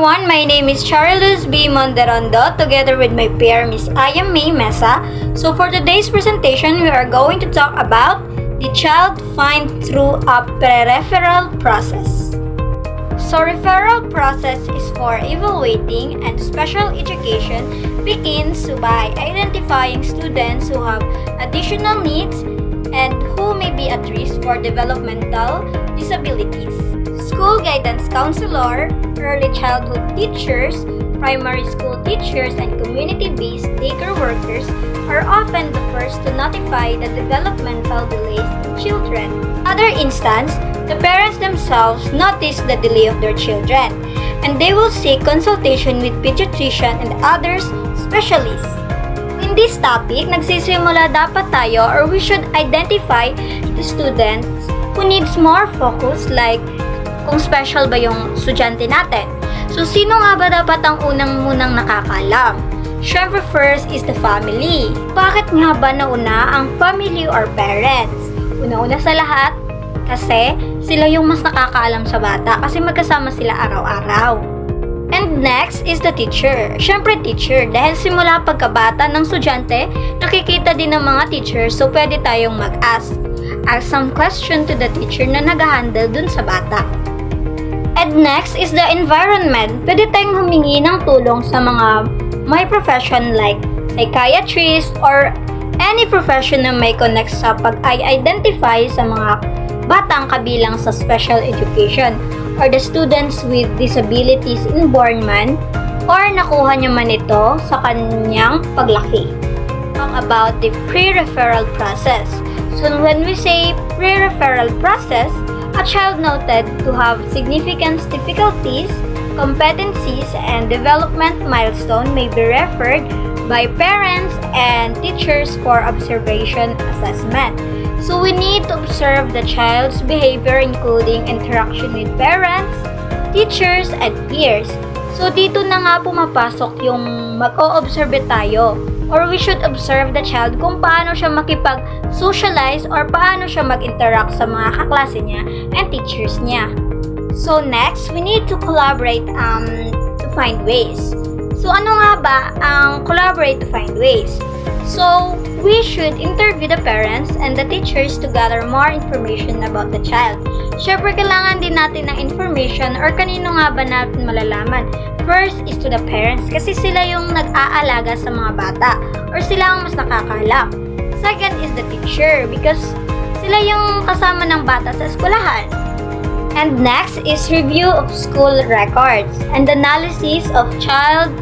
everyone, my name is Charyl Monderondo together with my peer Miss Mesa. So for today's presentation, we are going to talk about the child find through a pre-referral process. So referral process is for evaluating, and special education begins by identifying students who have additional needs and who may be at risk for developmental disabilities. School guidance counselor, early childhood teachers, primary school teachers, and community-based daycare workers are often the first to notify the developmental delays in children. Other instance, the parents themselves notice the delay of their children, and they will seek consultation with pediatrician and others specialists. In this topic, nagsisimula dapat tayo or we should identify the students who needs more focus, like kung special ba yung estudyante natin. So, sino nga ba dapat ang unang-munang nakakaalam? Syempre, first is the family. Bakit nga ba nauna ang family or parents? Una-una sa lahat, kasi sila yung mas nakakaalam sa bata kasi magkasama sila araw-araw. And next is the teacher. Syempre, teacher. Dahil simula pagkabata ng estudyante, nakikita din ng mga teacher, so pwede tayong mag-ask. Ask some question to the teacher na nag-handle dun sa bata. And next is the environment. Pwede tayong humingi ng tulong sa mga may profession like psychiatrist or any profession na may connect sa pag-identify sa mga batang kabilang sa special education or the students with disabilities inborn man or nakuha niya man ito sa kanyang paglaki. Talk about the pre-referral process. So when we say pre-referral process, a child noted to have significant difficulties, competencies, and development milestone may be referred by parents and teachers for observation assessment. So we need to observe the child's behavior including interaction with parents, teachers, and peers. So dito na nga pumapasok yung mag-o-observe tayo, or we should observe the child kung paano siya makipag-socialize or paano siya mag-interact sa mga kaklase niya and teachers niya. So next, we need to collaborate to find ways. So ano nga ba ang collaborate to find ways? So we should interview the parents and the teachers to gather more information about the child. Syempre, kailangan din natin ng information or kanino nga ba natin malalaman. First is to the parents kasi sila yung nag-aalaga sa mga bata or sila ang mas nakakaalam. Second is the teacher because sila yung kasama ng bata sa eskwelahan. And next is review of school records and analysis of child's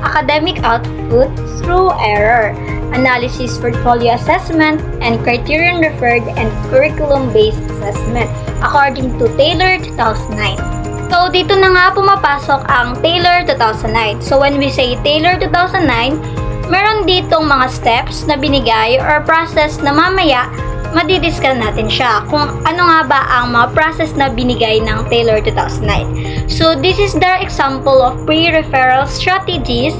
academic output through error, analysis, portfolio assessment, and criterion referred and curriculum-based assessment according to Taylor 2009. So, dito na nga pumapasok ang Taylor 2009. So, when we say Taylor 2009, meron ditong mga steps na binigay or process na mamaya madidiscuss natin siya kung ano nga ba ang mga process na binigay ng Taylor 2009. So, this is the example of pre-referral strategies.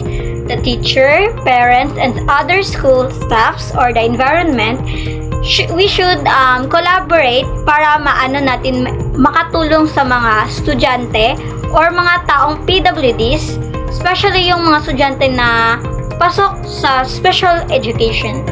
The teacher, parents, and other school staffs or the environment we should collaborate para makatulong sa mga estudyante or mga taong PWDs, especially yung mga estudyante na pasok sa special education.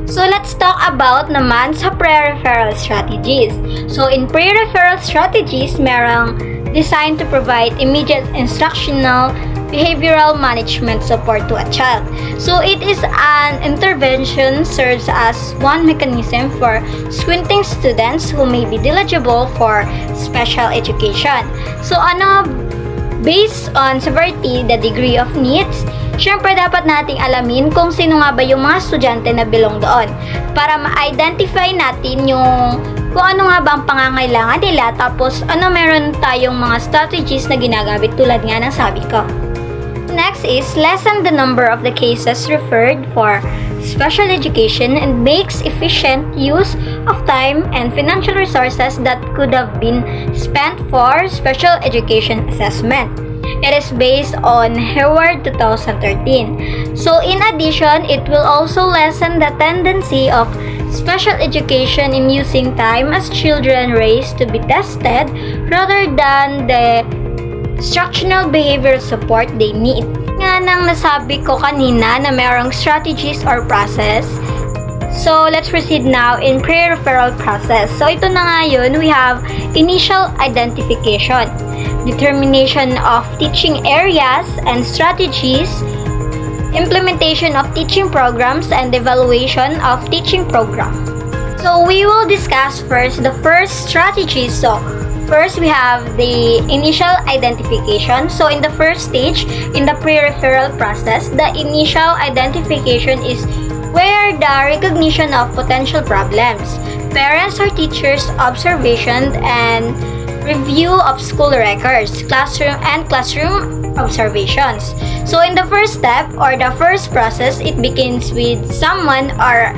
So let's talk about naman sa pre-referral strategies. So in pre-referral strategies, merong designed to provide immediate instructional behavioral management support to a child. So it is an intervention serves as one mechanism for screening students who may be eligible for special education. So based on severity, the degree of needs, syempre dapat nating alamin kung sino nga ba yung mga estudyante na belong doon para ma-identify natin yung kung ano nga ba ang pangangailangan nila, tapos meron tayong mga strategies na ginagamit tulad nga ng sabi ko. Next is lessen the number of the cases referred for special education and makes efficient use of time and financial resources that could have been spent for special education assessment. It is based on Hayward 2013. So in addition, it will also lessen the tendency of special education in using time as children raised to be tested rather than the instructional behavioral support they need. Nga nang nasabi ko kanina na mayroong strategies or process. So, let's proceed now in pre-referral process. So, ito na nga yun, we have initial identification, determination of teaching areas and strategies, implementation of teaching programs, and evaluation of teaching program. So, we will discuss first the first strategy. So, first we have the initial identification. So, in the first stage, in the pre-referral process, the initial identification is where the recognition of potential problems, parents or teachers' observation and review of school records, classroom observations. So in the first step or the first process, it begins with someone or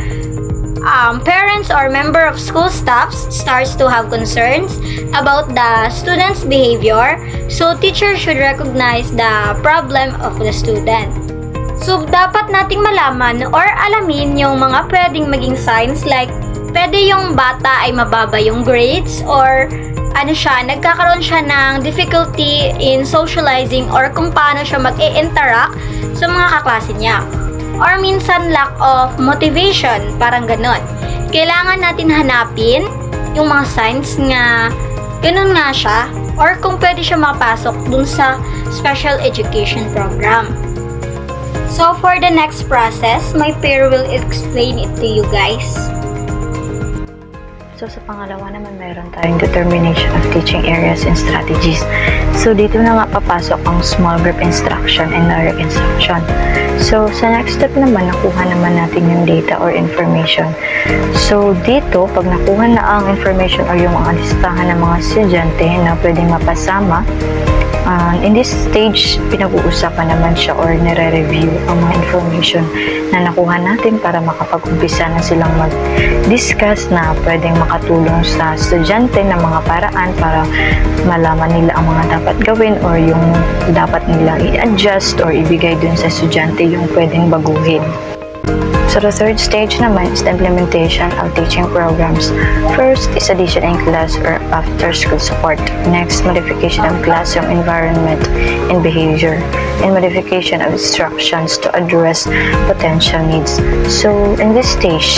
parents or member of school staff starts to have concerns about the student's behavior. So teacher should recognize the problem of the student. So, dapat nating malaman or alamin yung mga pwedeng maging signs like pwede yung bata ay mababa yung grades or nagkakaroon siya ng difficulty in socializing or kung paano siya mag-i-interact sa mga kaklase niya. Or minsan lack of motivation, parang ganon. Kailangan natin hanapin yung mga signs nga ganon nga siya or kung pwede siya makapasok dun sa special education program. So, for the next process, my peer will explain it to you guys. So, sa pangalawa naman, meron tayong determination of teaching areas and strategies. So, dito na nga papasok ang small group instruction and direct instruction. So, sa next step naman, nakuha naman natin yung data or information. So, dito, pag nakuha na ang information or yung mga listahan ng mga estudyante na pwedeng mapasama, in this stage, pinag-uusapan naman siya or nire-review ang mga information na nakuha natin para makapag-umpisa na silang mag-discuss na pwedeng makatulong sa estudyante ng mga paraan para malaman nila ang mga dapat gawin or yung dapat nilang i-adjust or ibigay dun sa estudyante yung pwedeng baguhin. So, the third stage naman is the implementation of teaching programs. First is addition in class or after-school support. Next, modification of classroom environment and behavior. And modification of instructions to address potential needs. So, in this stage,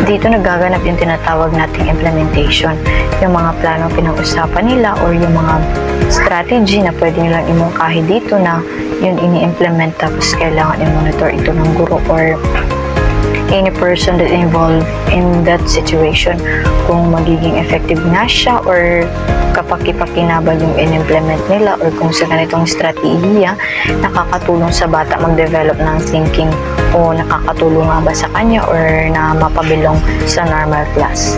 dito nagaganap yung tinatawag nating implementation. Yung mga planong pinag-usapan nila or yung mga strategy na pwede nilang imungkahi dito na yun ini-implement tapos kailangan i-monitor ito ng guro or any person that involved in that situation kung magiging effective nga siya or kapaki-pakinabal yung in-implement nila or kung sa ganitong strategiya nakakatulong sa bata mag-develop ng thinking o nakakatulong nga ba sa kanya or na mapabilong sa normal class.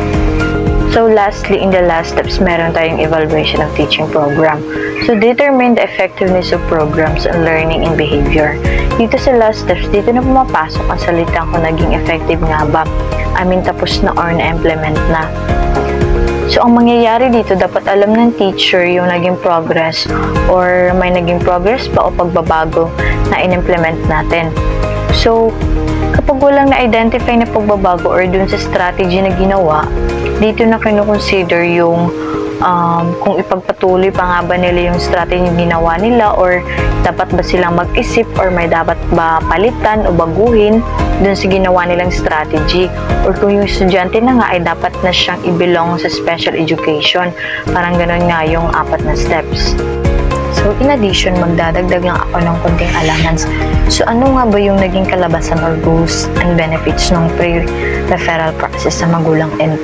So lastly, in the last steps, meron tayong evaluation of teaching program. So determine the effectiveness of programs on learning and behavior. Dito sa last steps, dito na pumapasok ang salita kung naging effective nga ba. Tapos na or na-implement na. So ang mangyayari dito, dapat alam ng teacher yung naging progress or may naging progress pa o pagbabago na in-implement natin. So, kapag walang na-identify na pagbabago or dun sa strategy na ginawa, dito na kino-consider yung kung ipagpatuloy pa nga ba nila yung strategy yung ginawa nila or dapat ba silang mag-isip or may dapat ba palitan o baguhin dun sa ginawa nilang strategy or kung yung estudyante na nga ay dapat na siyang i-belong sa special education. Parang ganun nga yung 4 na steps. So, in addition, magdadagdag lang ako ng konting allowance. So, ano nga ba yung naging kalabasan or goals and benefits ng pre-referral process sa magulang and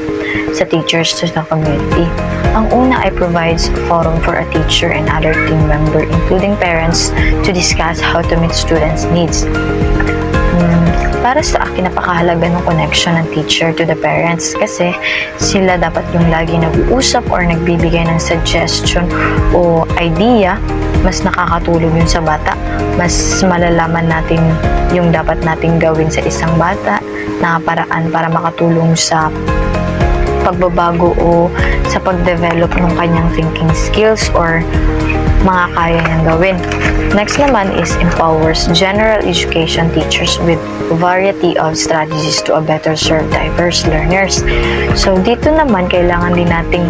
sa teachers to the community? Ang una ay provides a forum for a teacher and other team member, including parents, to discuss how to meet students' needs. Para sa akin, napakahalaga ng connection ng teacher to the parents kasi sila dapat yung lagi nag-uusap or nagbibigay ng suggestion o idea. Mas nakakatulong yun sa bata. Mas malalaman natin yung dapat nating gawin sa isang bata na paraan para makatulong sa pagbabago o sa pag-develop ng kanyang thinking skills or mga kaya niyang gawin. Next naman is empowers general education teachers with variety of strategies to better serve diverse learners. So, dito naman, kailangan din nating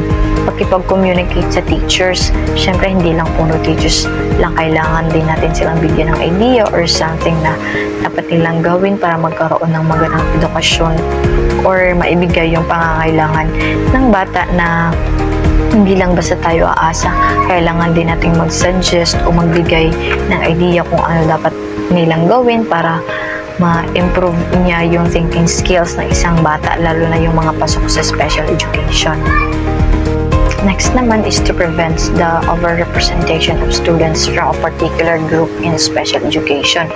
pakipag-communicate sa teachers. Siyempre, hindi lang puro teachers lang, kailangan din natin silang bigyan ng idea or something na dapat nilang gawin para magkaroon ng magandang edukasyon or maibigay yung pangangailangan ng bata na hindi lang basta tayo aasa. Kailangan din nating mag-suggest o magbigay ng idea kung ano dapat nilang gawin para ma-improve niya yung thinking skills ng isang bata, lalo na yung mga pasok sa special education. Next naman is to prevent the overrepresentation of students from a particular group in special education.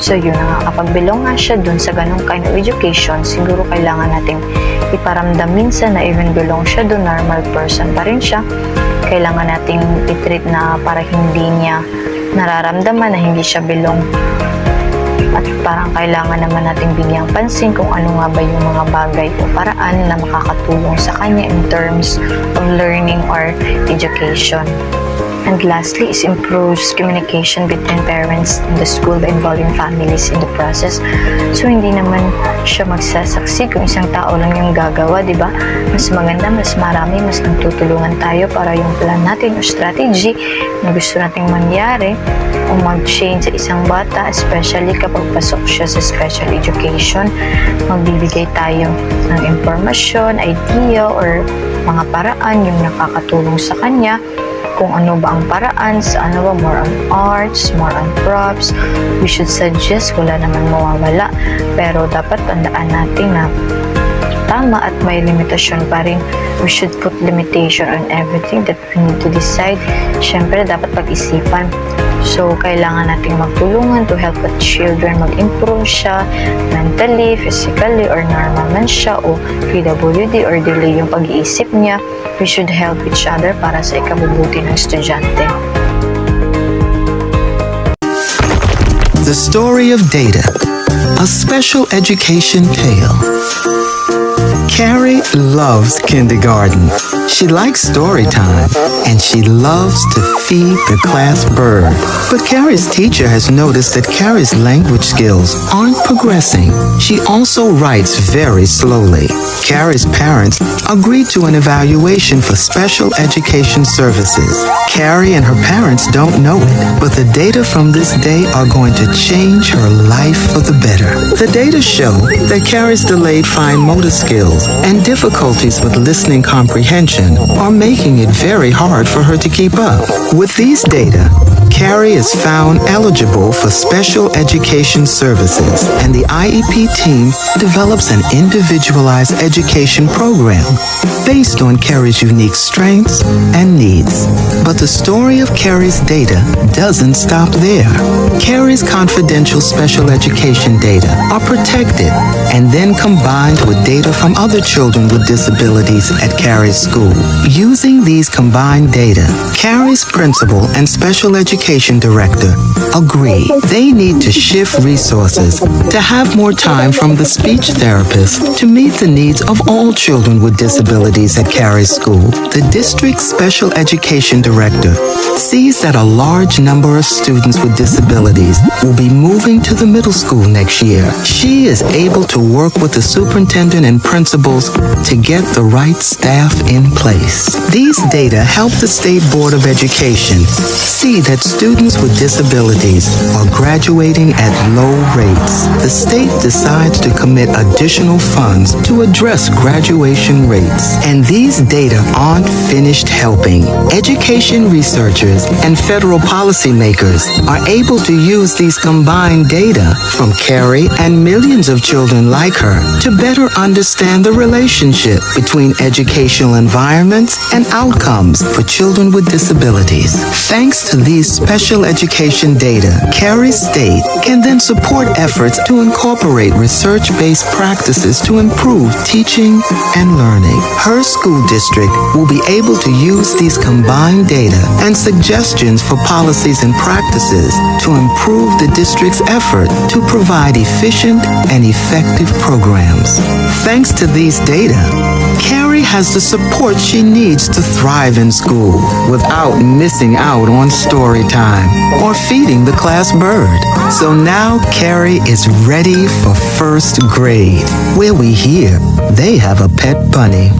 So yun nga, kapag belong nga siya dun sa ganong kind of education, siguro kailangan nating iparamdam minsan na even belong siya dun, normal person pa rin siya. Kailangan nating i-treat na para hindi niya nararamdaman na hindi siya belong. At parang kailangan naman nating bigyang pansin kung ano nga ba yung mga bagay o paraan na makakatulong sa kanya in terms of learning or education. And lastly is improves communication between parents in the school by involving families in the process. So, hindi naman siya magsasucceed kung isang tao lang yung gagawa, di ba? Mas maganda, mas marami, mas nagtutulungan tayo para yung plan natin o strategy na gusto nating mangyari o mag-change sa isang bata, especially kapag pasok siya sa special education. Magbibigay tayo ng impormasyon, idea, or mga paraan yung nakakatulong sa kanya. Kung ano ba ang paraan, sa ano ba, more on arts, more on props. We should suggest, wala naman mawawala. Pero dapat tandaan natin na tama at may limitasyon pa rin. We should put limitation on everything that we need to decide. Siyempre, dapat pag-isipan. So, kailangan nating magtulungan to help the children mag-improve siya mentally, physically, or normal man siya, o PWD, or delay yung pag-iisip niya. We should help each other para sa ikabubuti ng estudyante. The Story of Data, a special education tale. Carrie loves kindergarten. She likes story time, and she loves to feed the class bird. But Carrie's teacher has noticed that Carrie's language skills aren't progressing. She also writes very slowly. Carrie's parents agreed to an evaluation for special education services. Carrie and her parents don't know it, but the data from this day are going to change her life for the better. The data show that Carrie's delayed fine motor skills and difficulties with listening comprehension are making it very hard for her to keep up. With these data, Carrie is found eligible for special education services, and the IEP team develops an individualized education program based on Carrie's unique strengths and needs. But the story of Carrie's data doesn't stop there. Carrie's confidential special education data are protected and then combined with data from other children with disabilities at Carrie's school. Using these combined data, Carrie's principal and special education director agree they need to shift resources to have more time from the speech therapist to meet the needs of all children with disabilities at Carrie's school. The district's special education director sees that a large number of students with disabilities will be moving to the middle school next year. She is able to work with the superintendent and principals to get the right staff in place. These data help the State Board of Education see that students with disabilities are graduating at low rates. The state decides to commit additional funds to address graduation rates. And these data aren't finished helping. Education researchers and federal policymakers are able to use these combined data from Carrie and millions of children like her to better understand the relationship between educational environments and outcomes for children with disabilities. Thanks to these special education data, Carrie State can then support efforts to incorporate research-based practices to improve teaching and learning. Her school district will be able to use these combined data and suggestions for policies and practices to improve the district's effort to provide efficient and effective programs. Thanks to these data, Carrie has the support she needs to thrive in school without missing out on story time or feeding the class bird. So now Carrie is ready for first grade, where we hear they have a pet bunny.